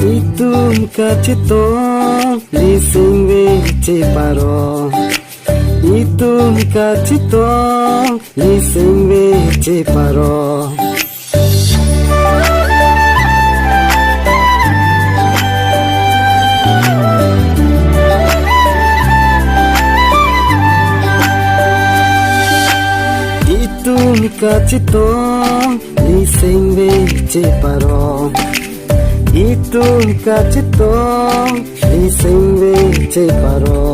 Etum kachetong lising wece paro. Etum kachetong lising wece paro. Etum kachetong lising wece paro. Etum kachetong lising wece paro.